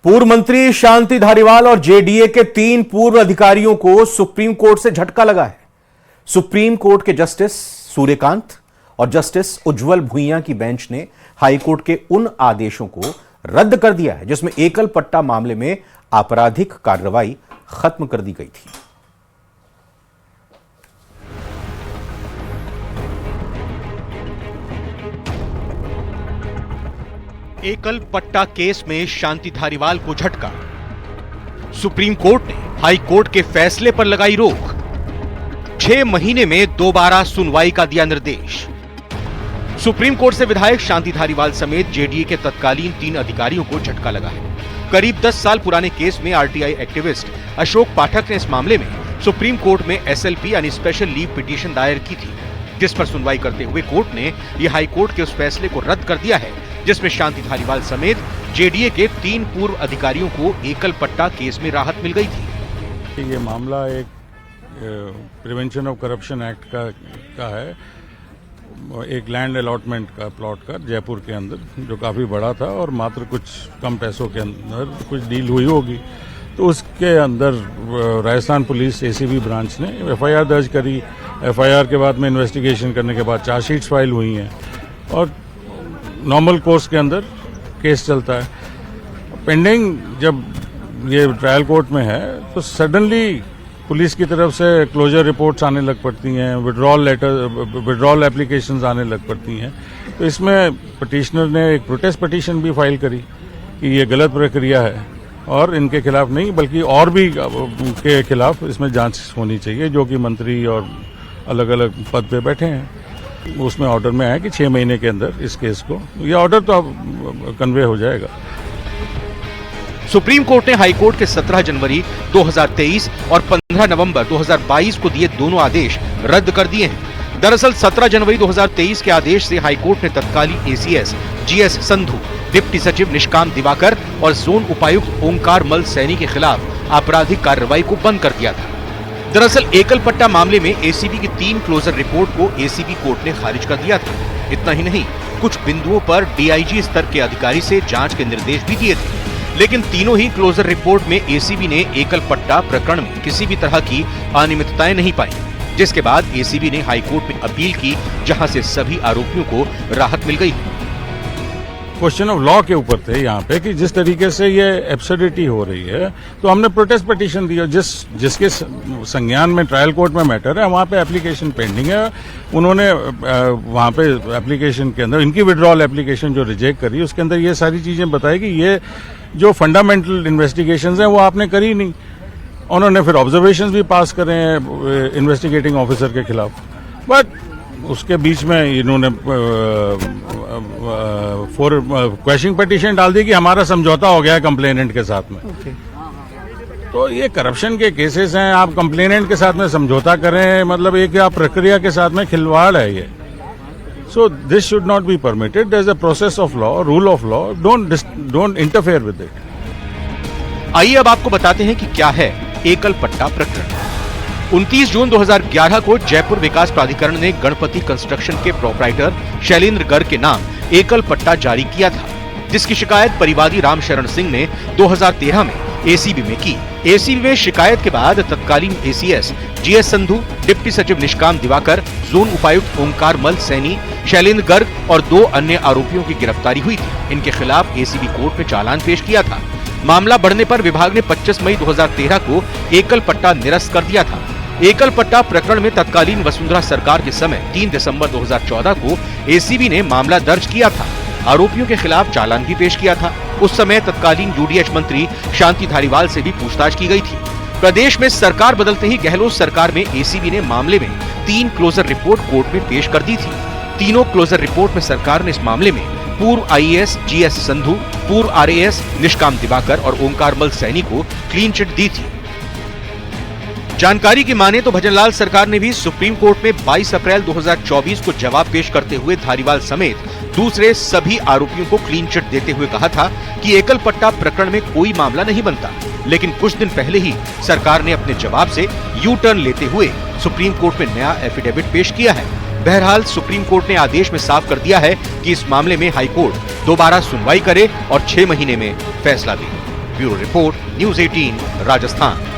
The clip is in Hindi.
पूर्व मंत्री शांति धारीवाल और जेडीए के 3 पूर्व अधिकारियों को सुप्रीम कोर्ट से झटका लगा है। सुप्रीम कोर्ट के जस्टिस सूर्यकांत और जस्टिस उज्जवल भुइयां की बेंच ने हाईकोर्ट के उन आदेशों को रद्द कर दिया है जिसमें एकल पट्टा मामले में आपराधिक कार्रवाई खत्म कर दी गई थी। एकल पट्टा केस में शांति धारीवाल को झटका। सुप्रीम कोर्ट ने हाई कोर्ट के फैसले पर लगाई रोक। 6 महीने में दोबारा सुनवाई का दिया निर्देश। सुप्रीम कोर्ट से विधायक शांति धारीवाल समेत जेडीए के तत्कालीन 3 अधिकारियों को झटका लगा है। करीब 10 साल पुराने केस में आरटीआई एक्टिविस्ट अशोक पाठक ने इस मामले में सुप्रीम कोर्ट में एसएलपी यानी स्पेशल लीव पिटीशन दायर की थी, जिस पर सुनवाई करते हुए कोर्ट ने यह हाई कोर्ट के उस फैसले को रद्द कर दिया है जिसमें शांति धारीवाल समेत जेडीए के 3 पूर्व अधिकारियों को एकल पट्टा केस में राहत मिल गई थी। ये मामला एक प्रिवेंशन ऑफ करप्शन एक्ट का है। एक लैंड अलॉटमेंट का प्लॉट का जयपुर के अंदर जो काफ़ी बड़ा था और मात्र कुछ कम पैसों के अंदर कुछ डील हुई होगी, तो उसके अंदर राजस्थान पुलिस एसीबी ब्रांच ने एफआईआर दर्ज करी। एफआईआर के बाद में इन्वेस्टिगेशन करने के बाद चार्जशीट्स फाइल हुई हैं और नॉर्मल कोर्स के अंदर केस चलता है। पेंडिंग जब ये ट्रायल कोर्ट में है तो सडनली पुलिस की तरफ से क्लोजर रिपोर्ट्स आने लग पड़ती हैं, विड्रॉल एप्लीकेशंस आने लग पड़ती हैं। तो इसमें पिटिशनर ने एक प्रोटेस्ट पिटीशन भी फाइल करी कि ये गलत प्रक्रिया है और इनके खिलाफ नहीं बल्कि और भी के खिलाफ इसमें जांच होनी चाहिए जो कि मंत्री और अलग अलग पद पे बैठे हैं। उसमें ऑर्डर में है कि 6 महीने के अंदर इस केस को, ये ऑर्डर तो अब कन्वे हो जाएगा। सुप्रीम कोर्ट ने हाई कोर्ट के 17 जनवरी 2023 और 15 नवंबर 2022 को दिए दोनों आदेश रद्द कर दिए हैं। दरअसल 17 जनवरी 2023 के आदेश से हाई कोर्ट ने तत्कालीन एसीएस जीएस संधू, डिप्टी सचिव निष्काम दिवाकर और जोन उपायुक्त ओंकार मल सैनी के खिलाफ आपराधिक कार्रवाई को बंद कर दिया था। दरअसल एकल पट्टा मामले में एसीबी की 3 क्लोजर रिपोर्ट को एसीबी कोर्ट ने खारिज कर दिया था। इतना ही नहीं, कुछ बिंदुओं पर डीआईजी स्तर के अधिकारी से जांच के निर्देश भी दिए थे, लेकिन तीनों ही क्लोजर रिपोर्ट में एसीबी ने एकल पट्टा प्रकरण में किसी भी तरह की अनियमितताएं नहीं पाई, जिसके बाद एसीबी ने हाईकोर्ट में अपील की, जहां से सभी आरोपियों को राहत मिल गई। क्वेश्चन ऑफ लॉ के ऊपर थे यहाँ पे कि जिस तरीके से ये एब्सर्डिटी हो रही है, तो हमने प्रोटेस्ट पिटीशन दिया। जिसके संज्ञान में ट्रायल कोर्ट में मैटर है वहाँ पे एप्लीकेशन पेंडिंग है। उन्होंने वहाँ पे एप्लीकेशन के अंदर इनकी विड्रॉल एप्लीकेशन जो रिजेक्ट करी उसके अंदर ये सारी चीजें बताई कि ये जो फंडामेंटल इन्वेस्टिगेशंस हैं वो आपने करी नहीं। उन्होंने फिर ऑब्जर्वेशंस भी पास करे हैं इन्वेस्टिगेटिंग ऑफिसर के खिलाफ, बट उसके बीच में इन्होंने क्वेश्चनिंग पिटीशन डाल दी कि हमारा समझौता हो गया है कंप्लेनेंट के साथ में। तो ये करप्शन के केसेस हैं, आप कंप्लेनेंट के साथ में समझौता करें, मतलब एक आप प्रक्रिया के साथ में खिलवाड़ है ये। So this should not be permitted. There is a process of law, rule of law, don't interfere with it. आइए अब आपको बताते हैं कि क्या है एकल पट्टा प्रकरण। 29 जून 2011 को जयपुर विकास प्राधिकरण ने गणपति कंस्ट्रक्शन के प्रोप्राइटर शैलेंद्र गर्ग के नाम एकल पट्टा जारी किया था, जिसकी शिकायत परिवादी रामशरण सिंह ने 2013 में एसीबी में की। एसीबी में शिकायत के बाद तत्कालीन एसीएस जीएस संधू, डिप्टी सचिव निष्काम दिवाकर, जोन उपायुक्त ओंकार मल सैनी, शैलेंद्र गर्ग और 2 अन्य आरोपियों की गिरफ्तारी हुई थी। इनके खिलाफ एसीबी कोर्ट में चालान पेश किया था। मामला बढ़ने पर विभाग ने 25 मई 2013 को एकल पट्टा निरस्त कर दिया था। एकल पट्टा प्रकरण में तत्कालीन वसुंधरा सरकार के समय 3 दिसंबर 2014 को एसीबी ने मामला दर्ज किया था। आरोपियों के खिलाफ चालान भी पेश किया था। उस समय तत्कालीन यूडीएच मंत्री शांति धारीवाल से भी पूछताछ की गई थी। प्रदेश में सरकार बदलते ही गहलोत सरकार में एसीबी ने मामले में 3 क्लोजर रिपोर्ट कोर्ट में पेश कर दी थी। तीनों क्लोजर रिपोर्ट में सरकार ने इस मामले में पूर्व आईएएस जीएस संधू, पूर्व आरएएस निष्काम दिवाकर और ओंकार मल सैनी को क्लीन चिट दी थी। जानकारी की माने तो भजनलाल सरकार ने भी सुप्रीम कोर्ट में 22 अप्रैल 2024 को जवाब पेश करते हुए धारीवाल समेत दूसरे सभी आरोपियों को क्लीन चिट देते हुए कहा था कि एकल पट्टा प्रकरण में कोई मामला नहीं बनता। लेकिन कुछ दिन पहले ही सरकार ने अपने जवाब से यू टर्न लेते हुए सुप्रीम कोर्ट में नया एफिडेविट पेश किया है। बहरहाल सुप्रीम कोर्ट ने आदेश में साफ कर दिया है कि इस मामले में हाई कोर्ट दोबारा सुनवाई करे और 6 महीने में फैसला दे। Bureau report, news 18, Rajasthan.